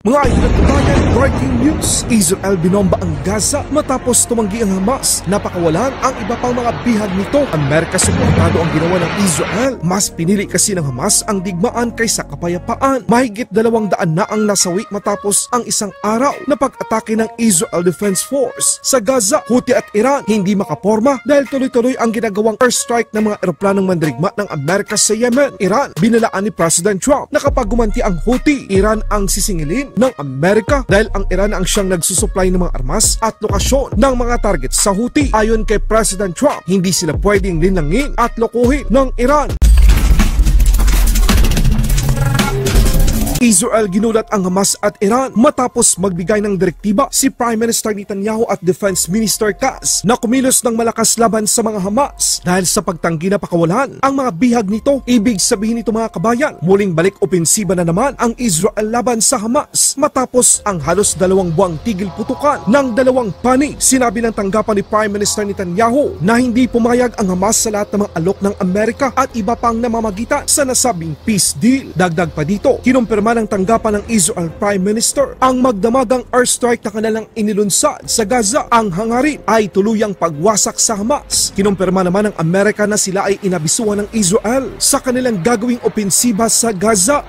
Mga itinatayan, breaking news, Israel binomba ang Gaza matapos tumanggi ang Hamas. Napakawalan ang iba pang mga bihag nito. Amerika suportado ang ginawa ng Israel. Mas pinili kasi ng Hamas ang digmaan kaysa kapayapaan. Mahigit 200 na ang nasawi matapos ang isang araw na pag-atake ng Israel Defense Force sa Gaza. Houthi at Iran hindi makaporma dahil tuloy-tuloy ang ginagawang airstrike ng mga eroplanong mandirigma ng Amerika sa Yemen. Iran, binalaan ni President Trump na kapag gumanti ang Houthi, Iran ang sisingilin ng Amerika dahil ang Iran ang siyang nagsusupply ng mga armas at lokasyon ng mga target sa Houthi. Ayon kay President Trump, hindi sila pwedeng linangin at lokohin ng Iran. Israel ginulat ang Hamas at Iran matapos magbigay ng direktiba si Prime Minister Netanyahu at Defense Minister Katz na kumilos ng malakas laban sa mga Hamas dahil sa pagtanggi na pakawalan ang mga bihag nito. Ibig sabihin nito mga kabayan, muling balik opensiba na naman ang Israel laban sa Hamas matapos ang halos 2 buwang tigil putukan ng 2 panig. Sinabi ng tanggapan ni Prime Minister Netanyahu na hindi pumayag ang Hamas sa lahat ng mga alok ng Amerika at iba pang namamagitan sa nasabing peace deal. Dagdag pa dito, kinumpirma ng tanggapan ng Israel Prime Minister ang magdamagang airstrike na kanilang inilunsad sa Gaza. Ang hangarin ay tuluyang pagwasak sa Hamas. Kinumpirma naman ng Amerika na sila ay inabisuhan ng Israel sa kanilang gagawing opensiba sa Gaza.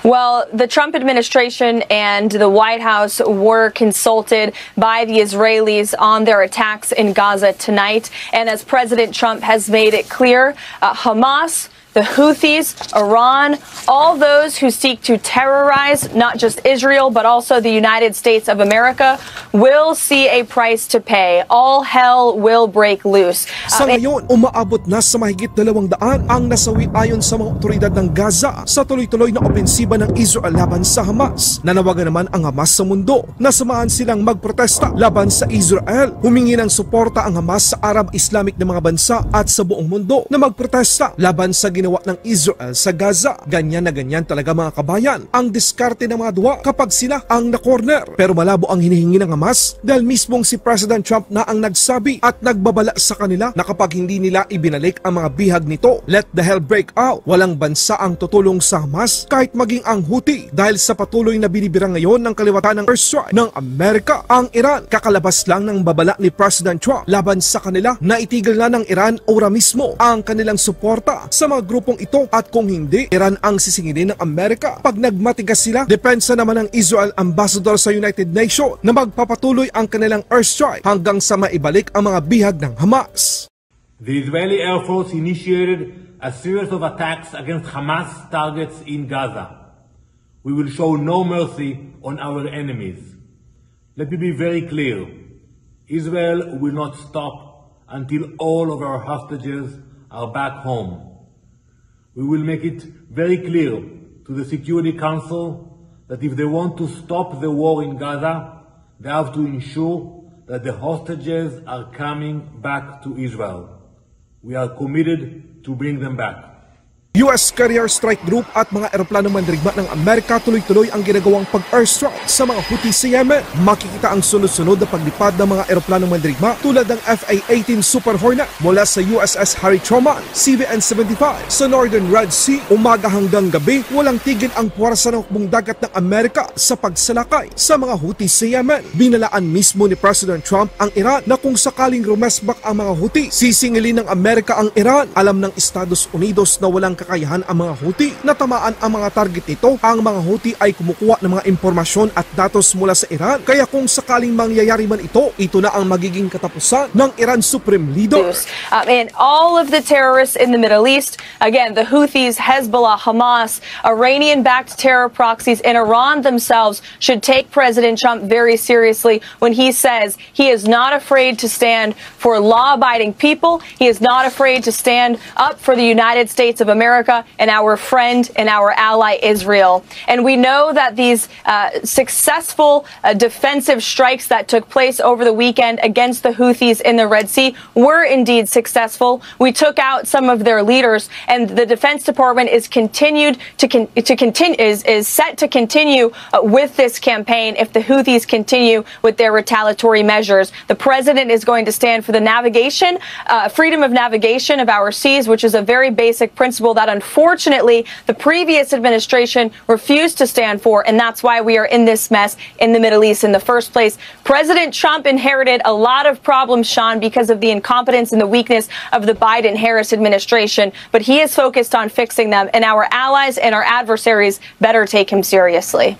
Well, the Trump administration and the White House were consulted by the Israelis on their attacks in Gaza tonight. And as President Trump has made it clear, Hamas, the Houthis, Iran, all those who seek to terrorize not just Israel but also the United States of America will see a price to pay. All hell will break loose. Sa ngayon, umaabot na sa mahigit 200 ang nasawi ayon sa mga otoridad ng Gaza sa tuloy-tuloy na opensiba ng Israel laban sa Hamas. Nanawagan naman ang Hamas sa mundo na samahan silang magprotesta laban sa Israel. Humingi ng suporta ang Hamas sa Arab-Islamic na mga bansa at sa buong mundo na magprotesta laban sa ginawa ng Israel sa Gaza. Ganyan na ganyan talaga mga kabayan ang diskarte ng mga duwa kapag sila ang na-corner. Pero malabo ang hinihingi ng Hamas dahil mismong si President Trump na ang nagsabi at nagbabala sa kanila na kapag hindi nila ibinalik ang mga bihag nito, let the hell break out. Walang bansa ang tutulong sa Hamas kahit maging ang Houthi dahil sa patuloy na binibira ngayon ng kaliwatan ng airstrike ng Amerika. Ang Iran, kakalabas lang ng babala ni President Trump laban sa kanila na itigil na ng Iran ora mismo ang kanilang suporta sa mga grupong ito at kung hindi, Iran ang sisingilin ng Amerika. Pag nagmatigas sila, depensa naman ng Israel Ambassador sa United Nations na magpapatuloy ang kanilang airstrike hanggang sa maibalik ang mga bihag ng Hamas. The Israeli Air Force initiated a series of attacks against Hamas targets in Gaza. We will show no mercy on our enemies. Let me be very clear. Israel will not stop until all of our hostages are back home. We will make it very clear to the Security Council that if they want to stop the war in Gaza, they have to ensure that the hostages are coming back to Israel. We are committed to bring them back. US Carrier Strike Group at mga eroplanong mandirigma ng Amerika tuloy-tuloy ang ginagawang pag-airstrike sa mga Houthi sa Yemen. Makikita ang sunod-sunod na paglipad ng mga eroplanong mandirigma tulad ng FA-18 Super Hornet mula sa USS Harry Truman, CVN-75 sa Northern Red Sea. Umaga hanggang gabi, walang tigil ang puwersa ng hukbong dagat ng Amerika sa pagsalakay sa mga Houthi sa Yemen. Binalaan mismo ni President Trump ang Iran na kung sakaling rumesbak ang mga Houthi, sisingilin ng Amerika ang Iran. Alam ng Estados Unidos na walang kakayahan ang mga Houthi na tamaan ang mga target nito. Ang mga Houthi ay kumukuha ng mga impormasyon at datos mula sa Iran, kaya kung sakaling mangyayari man ito na ang magiging katapusan ng Iran Supreme Leader. And all of the terrorists in the Middle East, again, the Houthis, Hezbollah, Hamas, Iranian-backed terror proxies, and Iran themselves should take President Trump very seriously when he says he is not afraid to stand for law-abiding people. He is not afraid to stand up for the United States of America and our friend and our ally Israel. And we know that these successful defensive strikes that took place over the weekend against the Houthis in the Red Sea were indeed successful. We took out some of their leaders, and the Defense Department is set to continue with this campaign if the Houthis continue with their retaliatory measures. The president is going to stand for the navigation, freedom of navigation of our seas, which is a very basic principle that unfortunately the previous administration refused to stand for, and that's why we are in this mess in the Middle East in the first place. President Trump inherited a lot of problems, Sean, because of the incompetence and the weakness of the Biden-Harris administration, but he is focused on fixing them, and our allies and our adversaries better take him seriously.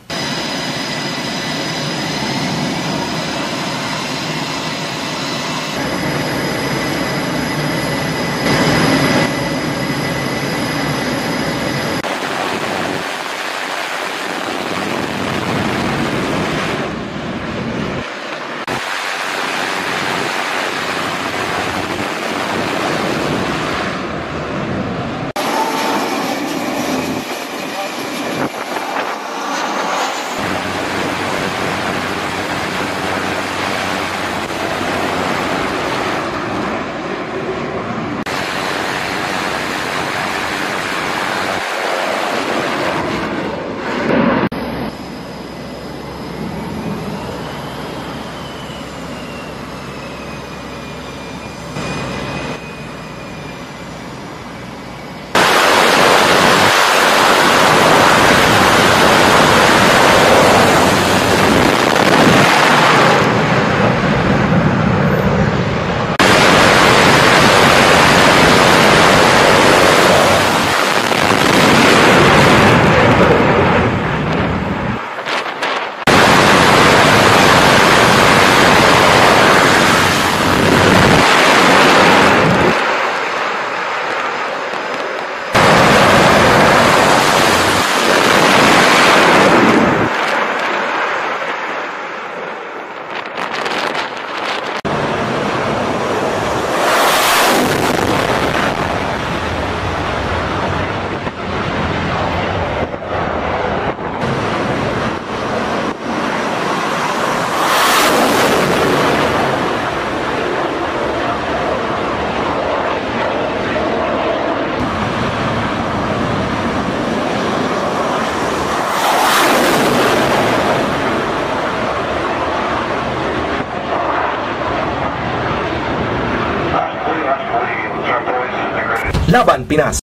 Laban Pinas.